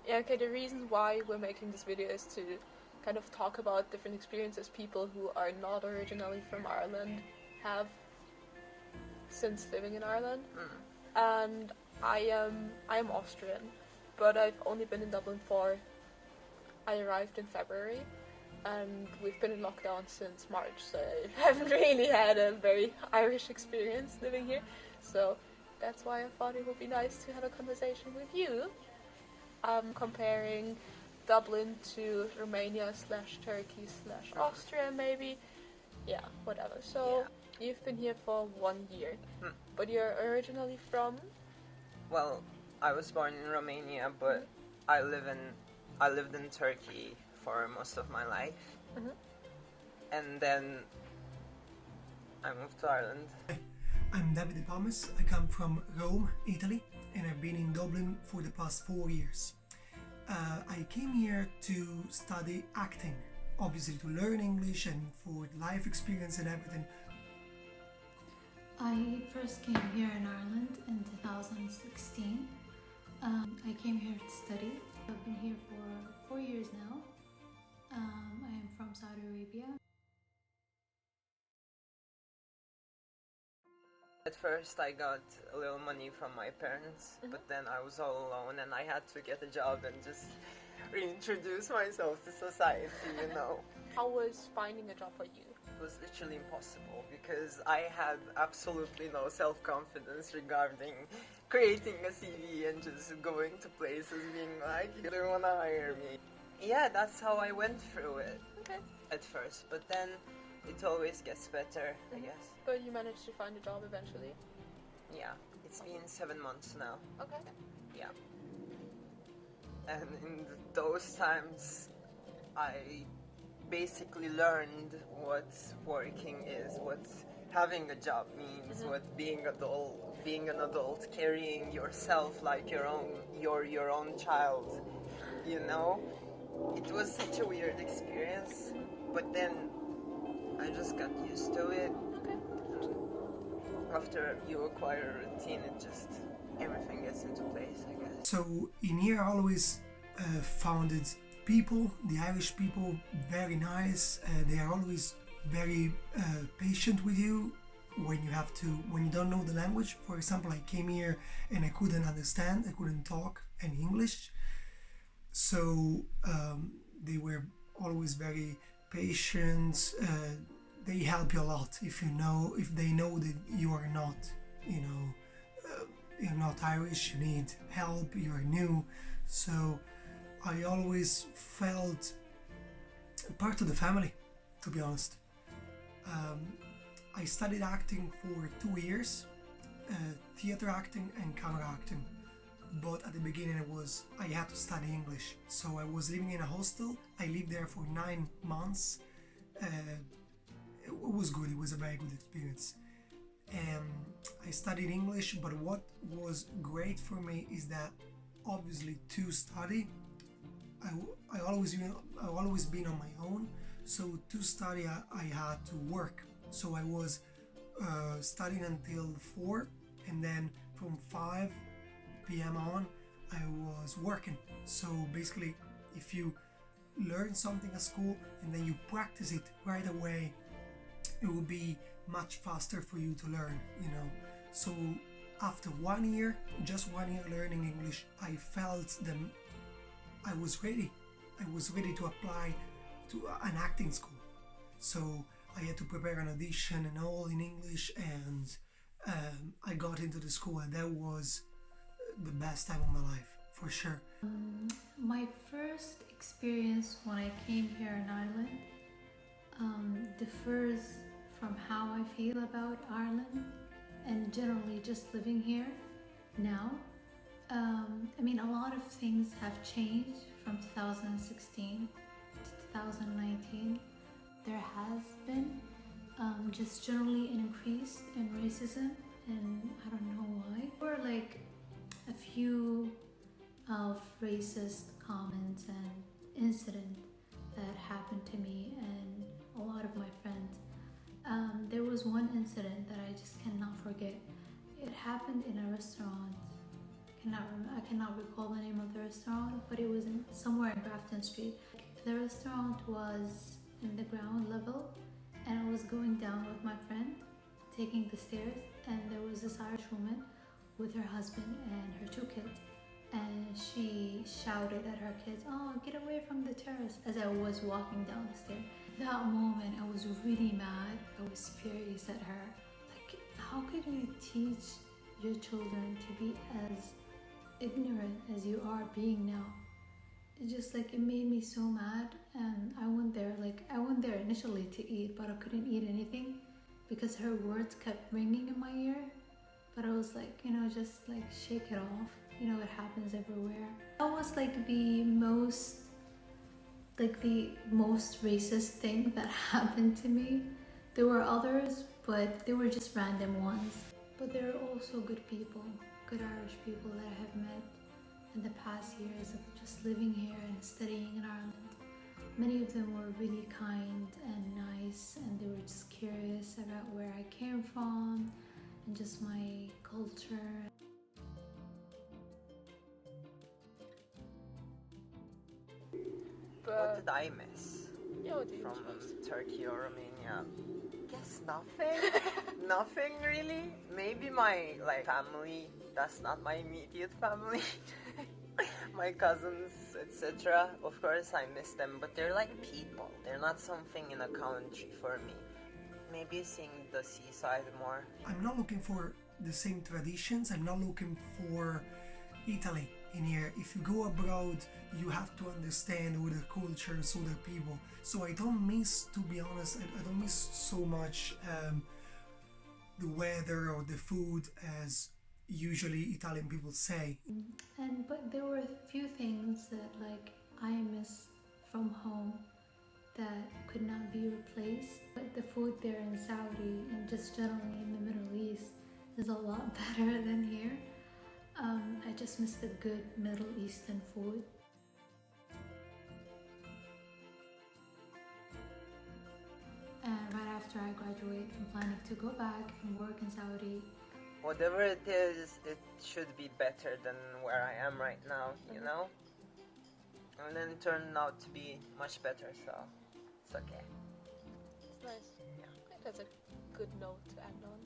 Yeah, okay, the reasons why we're making this video is to kind of talk about different experiences people who are not originally from Ireland have since living in Ireland. And I am Austrian, but I've only been in Dublin I arrived in February, and we've been in lockdown since March, so I haven't really had a very Irish experience living here. So that's why I thought it would be nice to have a conversation with you, comparing Dublin to Romania / Turkey / Austria, maybe. Yeah, whatever. So you've been here for 1 year, but you're originally from? Well, I was born in Romania, but I lived in Turkey for most of my life, and then I moved to Ireland. I'm Davide Thomas. I come from Rome, Italy, and I've been in Dublin for the past 4 years. I came here to study acting, obviously to learn English and for life experience and everything. I first came here in Ireland in 2016. I came here to study. I've been here for 4 years now. I am from Saudi Arabia. At first I got a little money from my parents, but then I was all alone and I had to get a job and just reintroduce myself to society, you know. How was finding a job for you? It was literally impossible because I had absolutely no self-confidence regarding creating a CV and just going to places being like, you don't want to hire me. Yeah, that's how I went through it at first, but then it always gets better, I guess. But you managed to find a job eventually? Yeah, it's been 7 months now. Okay. Yeah. And in those times, I basically learned what working is, what having a job means, what being an adult, carrying yourself like your own child, you know? It was such a weird experience, but then I just got used to it. After you acquire a routine, everything gets into place, I guess. So in here I always found people, the Irish people, very nice. They are always very patient with you when you don't know the language. For example, I came here and I couldn't talk any English. So they were always very patient. They help you a lot if they know that you are not, you're not Irish, you need help, you are new. So I always felt part of the family, to be honest. I studied acting for 2 years, theater acting and camera acting. But at the beginning I had to study English. So I was living in a hostel. I lived there for 9 months. It was good, it was a very good experience. I studied English, but what was great for me is that obviously to study, I always been on my own, so to study I had to work. So I was studying until 4, and then from 5 p.m. on I was working. So basically, if you learn something at school and then you practice it right away, it will be much faster for you to learn, So after 1 year, just 1 year learning English, I felt that I was ready. I was ready to apply to an acting school. So I had to prepare an audition and all in English, and I got into the school, and that was the best time of my life, for sure. My first experience when I came here in Ireland differs from how I feel about Ireland and generally just living here now. A lot of things have changed from 2016 to 2019. There has been just generally an increase in racism, and I don't know why. Or like a few of racist comments and incidents that happened to me and a lot of my friends. There was one incident that I just cannot forget. It happened in a restaurant. I cannot recall the name of the restaurant, but it was somewhere in Grafton Street. The restaurant was in the ground level, and I was going down with my friend, taking the stairs, and there was this Irish woman with her husband and her 2 kids, and she shouted at her kids, "Oh, get away from the terrace," as I was walking down the stairs. That moment, I was really mad. I was furious at her. Like, how could you teach your children to be as ignorant as you are being now? It just like, it made me so mad, and I went there initially to eat, but I couldn't eat anything because her words kept ringing in my ear. But I was like, just like shake it off. It happens everywhere. That was like the most racist thing that happened to me. There were others, but they were just random ones. But there are also good people, good Irish people that I have met in the past years of just living here and studying in Ireland. Many of them were really kind and nice, and they were just curious about where I came from and just my culture. What But did I miss yeah, what did you from choose? Turkey or Romania? Guess nothing. Nothing really. Maybe my family. That's not my immediate family. My cousins, etc. Of course, I miss them, but they're like people. They're not something in a country for me. Maybe seeing the seaside more. I'm not looking for the same traditions. I'm not looking for Italy in here. If you go abroad, you have to understand other cultures, other people. So I don't miss, to be honest, I don't miss so much the weather or the food as usually Italian people say. But there were a few things that like I miss from home that could not be replaced. But the food there in Saudi and just generally in the Middle East is a lot better than here. I just miss the good Middle Eastern food. And right after I graduate, I'm planning to go back and work in Saudi. Whatever it is, it should be better than where I am right now, you know? And then it turned out to be much better, so it's okay. It's nice. Yeah. I think that's a good note to end on.